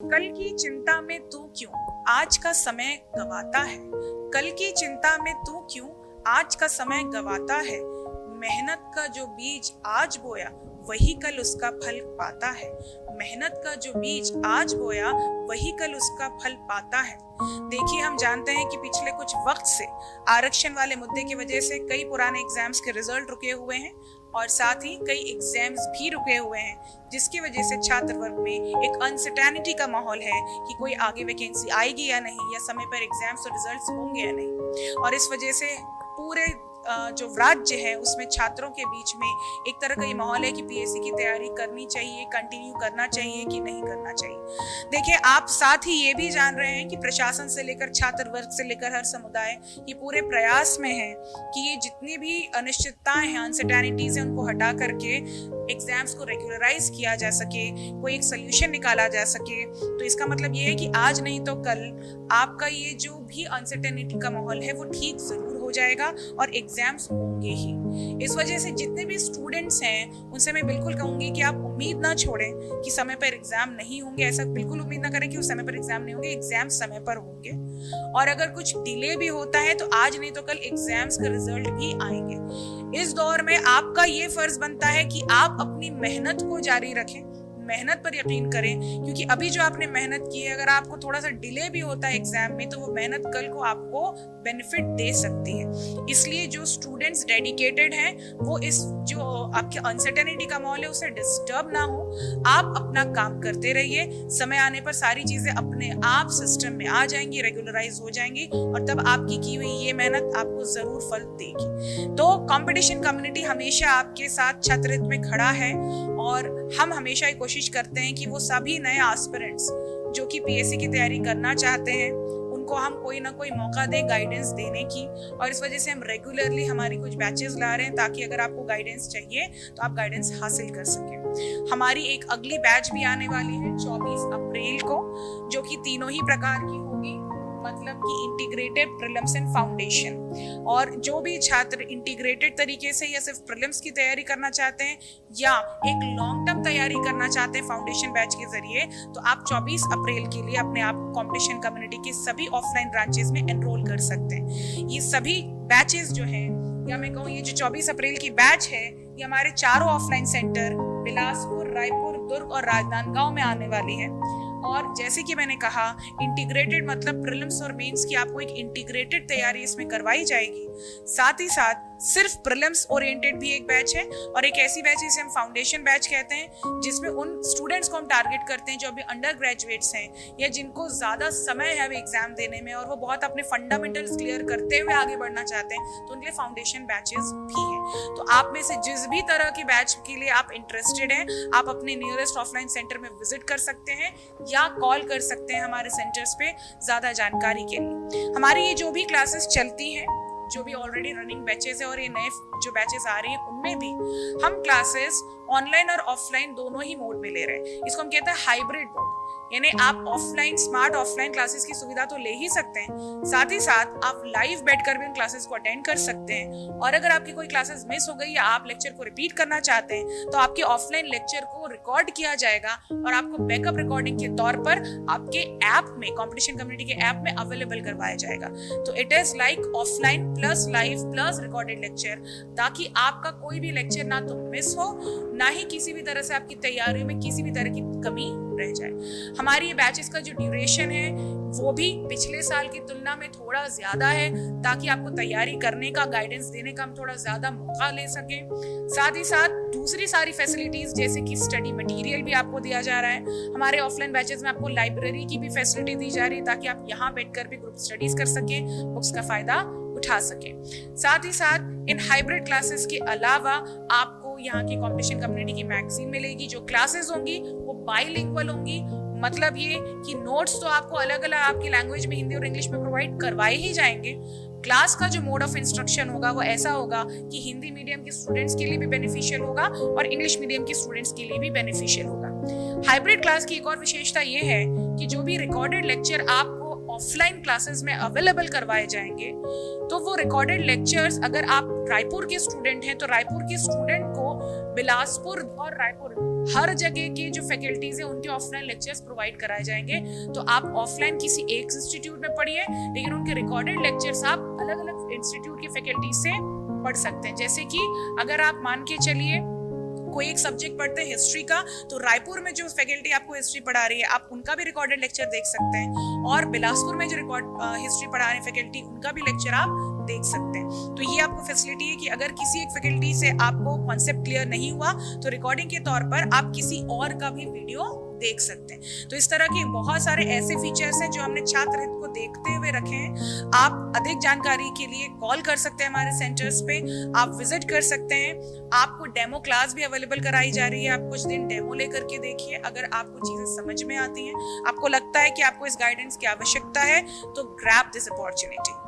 कल की चिंता में तू क्यों आज का समय गवाता है। कल की चिंता में तू क्यों आज का समय गवाता है। मेहनत का जो बीज आज बोया वही कल उसका फल पाता है। मेहनत का जो बीज आज बोया वही कल उसका फल पाता है। देखिए, हम जानते हैं कि पिछले कुछ वक्त से आरक्षण वाले मुद्दे की वजह से कई पुराने एग्जाम्स के रिजल्ट रुके हुए हैं और साथ ही कई एग्जाम्स भी रुके हुए हैं, जिसकी वजह से छात्र वर्ग में एक अनसर्टेनिटी का माहौल है कि कोई आगे वैकेंसी आएगी या नहीं, या समय पर एग्जाम्स और रिजल्ट्स होंगे या नहीं। और इस वजह से पूरे जो राज्य है उसमें छात्रों के बीच में एक तरह का ये माहौल है कि पीएससी की तैयारी करनी चाहिए, कंटिन्यू करना चाहिए कि नहीं करना चाहिए। देखिए, आप साथ ही ये भी जान रहे हैं कि प्रशासन से लेकर छात्र वर्ग से लेकर हर समुदाय ये पूरे प्रयास में है कि ये जितनी भी अनिश्चितताएं हैं, अनसर्टेनिटीज हैं, उनको हटा करके एग्जाम्स को रेगुलराइज किया जा सके, कोई एक सोल्यूशन निकाला जा सके। तो इसका मतलब ये है कि आज नहीं तो कल आपका ये जो भी अनसर्टेनिटी का माहौल है वो ठीक जरूर हो जाएगा और एग्जाम्स होंगे ही। इस वजह से जितने भी स्टूडेंट्स हैं उनसे मैं बिल्कुल कहूंगी कि आप उम्मीद ना छोड़ें कि समय पर एग्जाम नहीं होंगे। ऐसा बिल्कुल उम्मीद ना करें कि उस समय पर एग्जाम नहीं होंगे, एग्जाम समय पर होंगे। और अगर कुछ डिले भी होता है तो आज नहीं तो कल एग्जाम्स का रिजल्ट भी आएंगे। इस दौर में आपका ये फर्ज बनता है कि आप अपनी मेहनत को जारी रखें, मेहनत पर यकीन करें, क्योंकि अभी जो आपने मेहनत की है, अगर आपको थोड़ा सा डिले भी होता है एग्जाम में तो वो मेहनत कल को आपको बेनिफिट दे सकती है। इसलिए जो स्टूडेंट्स डेडिकेटेड हैं वो इस जो आपके अनसर्टेनिटी का माहौल है उससे डिस्टर्ब ना हो, आप अपना काम करते रहिए। समय आने पर सारी चीजें अपने आप सिस्टम में आ जाएंगी, रेगुलराइज हो जाएंगी और तब आपकी की हुई ये मेहनत आपको जरूर फल देगी। तो कंपटीशन कम्युनिटी हमेशा आपके साथ छात्रत्व में खड़ा है और हम हमेशा ये कोशिश करते हैं कि वो सभी नए एस्पिरेंट्स जो कि पीएससी की तैयारी करना चाहते हैं उनको हम कोई ना कोई मौका दें गाइडेंस देने की। और इस वजह से हम रेगुलरली हमारी कुछ बैचेस ला रहे हैं ताकि अगर आपको गाइडेंस चाहिए तो आप गाइडेंस हासिल कर सकें। हमारी एक अगली बैच भी आने वाली है 24 अप्रैल को, जो कि तीनों ही प्रकार की होगी, मतलब कि इंटीग्रेटेड प्रीलिम्स एंड फाउंडेशन। और जो भी छात्र इंटीग्रेटेड तरीके से या सिर्फ प्रीलिम्स की तैयारी करना चाहते हैं या एक लॉन्ग टर्म तैयारी करना चाहते हैं फाउंडेशन बैच के जरिए, तो आप 24 अप्रैल के लिए अपने आप कंपटीशन कम्युनिटी के सभी ऑफलाइन ब्रांचेस में एनरोल कर सकते हैं। ये सभी बैचेस जो हैं, या मैं कहूँ ये जो 24 अप्रैल की बैच है, ये हमारे चारों ऑफलाइन सेंटर बिलासपुर, रायपुर, दुर्ग और राजनांदगांव में आने वाली है। और जैसे कि मैंने कहा, इंटीग्रेटेड मतलब प्रीलिम्स और मेंस की आपको एक इंटीग्रेटेड तैयारी इसमें करवाई जाएगी। साथ ही साथ सिर्फ प्रीलिम्स ओरिएंटेड भी एक बैच है और एक ऐसी बैच है जिसे हम फाउंडेशन बैच कहते हैं, जिसमें उन स्टूडेंट्स को हम टारगेट करते हैं जो अभी अंडर ग्रेजुएट्स हैं या जिनको ज्यादा समय है एग्जाम देने में और वो बहुत अपने फंडामेंटल्स क्लियर करते हुए आगे बढ़ना चाहते हैं, तो उनके लिए फाउंडेशन बैचेस भी हैं। तो आप में से जिस भी तरह की बैच के लिए आप इंटरेस्टेड हैं, आप अपने नियरेस्ट ऑफलाइन सेंटर में विजिट कर सकते हैं या कॉल कर सकते हैं हमारे सेंटर्स पे ज्यादा जानकारी के लिए। हमारी ये जो भी क्लासेस चलती हैं, जो भी ऑलरेडी रनिंग बैचेस है और ये नए जो बैचेस आ रही हैं, उनमें भी हम क्लासेस ऑनलाइन और ऑफलाइन दोनों ही मोड में ले रहे हैं। इसको हम कहते हैं हाइब्रिड मोड, यानी आप ऑफलाइन स्मार्ट ऑफलाइन क्लासेस की सुविधा तो ले ही सकते हैं, साथ ही साथ आप लाइव बैठकर भी उन क्लासेस को अटेंड कर सकते हैं। और अगर आपकी कोई क्लासेस मिस हो गई या आप लेक्चर को रिपीट करना चाहते हैं तो आपके ऑफलाइन लेक्चर को रिकॉर्ड किया जाएगा और आपको बैकअप रिकॉर्डिंग के तौर पर आपके ऐप में, कंपटीशन कम्युनिटी के ऐप में अवेलेबल करवाया जाएगा। तो it is like offline plus live plus recorded lecture, ताकि आपका कोई भी लेक्चर ना तो मिस हो, ना ही किसी भी तरह से आपकी तैयारी में किसी भी तरह की कमी रह जाए। हमारी ये बैचेस का जो ड्यूरेशन है वो भी पिछले साल की तुलना में थोड़ा ज्यादा है, ताकि आपको तैयारी करने का, गाइडेंस देने का हम थोड़ा ज्यादा मौका ले सके। साथ ही साथ दूसरी सारी फैसिलिटीज जैसे कि स्टडी मटेरियल भी आपको दिया जा रहा है। हमारे ऑफलाइन बैचेस में आपको लाइब्रेरी की भी फैसिलिटी दी जा रही है ताकि आप यहाँ बैठकर भी ग्रुप स्टडीज कर सके, बुक्स का फायदा उठा सके। साथ ही साथ इन हाइब्रिड क्लासेस के अलावा आपको यहाँ की कंपटीशन कम्युनिटी की मैगजीन मिलेगी। जो क्लासेस होंगी वो बाइलिंगुअल होंगी, मतलब ये कि नोट्स तो आपको अलग अलग आपकी लैंग्वेज में, हिंदी और इंग्लिश में प्रोवाइड करवाए ही जाएंगे। क्लास का जो मोड ऑफ इंस्ट्रक्शन होगा वो ऐसा होगा कि हिंदी मीडियम के स्टूडेंट्स के लिए भी बेनिफिशियल होगा और इंग्लिश मीडियम के स्टूडेंट्स के लिए भी बेनिफिशियल होगा। हाइब्रिड क्लास की एक और विशेषता ये है कि जो भी रिकॉर्डेड लेक्चर आपको ऑफलाइन क्लासेस में अवेलेबल करवाए जाएंगे, तो वो रिकॉर्डेड लेक्चर्स अगर आप रायपुर के स्टूडेंट हैं तो रायपुर के स्टूडेंट को बिलासपुर और रायपुर हर जगह के जो फैकल्टीज है उनके ऑफलाइन लेक्चर्स प्रोवाइड कराए जाएंगे। तो आप ऑफलाइन किसी एक इंस्टीट्यूट में पढ़िए, लेकिन उनके रिकॉर्डेड लेक्चर्स आप अलग अलग इंस्टीट्यूट की फैकल्टी से पढ़ सकते हैं। जैसे कि अगर आप मान के चलिए कोई एक सब्जेक्ट पढ़ते हैं हिस्ट्री का, तो रायपुर में जो फैकल्टी आपको हिस्ट्री पढ़ा रही है आप उनका भी रिकॉर्डेड लेक्चर देख सकते हैं, और बिलासपुर में जो हिस्ट्री पढ़ा रही फैकल्टी उनका भी लेक्चर आप देख सकते हैं। तो ये आपको फैसिलिटी है कि अगर किसी एक फैकल्टी से आपको कॉन्सेप्ट क्लियर नहीं हुआ तो रिकॉर्डिंग के तौर पर आप किसी और का भी वीडियो देख सकते हैं। तो इस तरह के बहुत सारे ऐसे फीचर्स हैं जो हमने छात्र हित को देखते हुए रखे हैं। आप अधिक जानकारी के लिए कॉल कर सकते हैं हमारे सेंटर्स पे, आप विजिट कर सकते हैं। आपको डेमो क्लास भी अवेलेबल कराई जा रही है, आप कुछ दिन डेमो लेकर के देखिए। अगर आपको चीजें समझ में आती हैं, आपको लगता है कि आपको इस गाइडेंस की आवश्यकता है, तो ग्रैब दिस अपॉर्चुनिटी।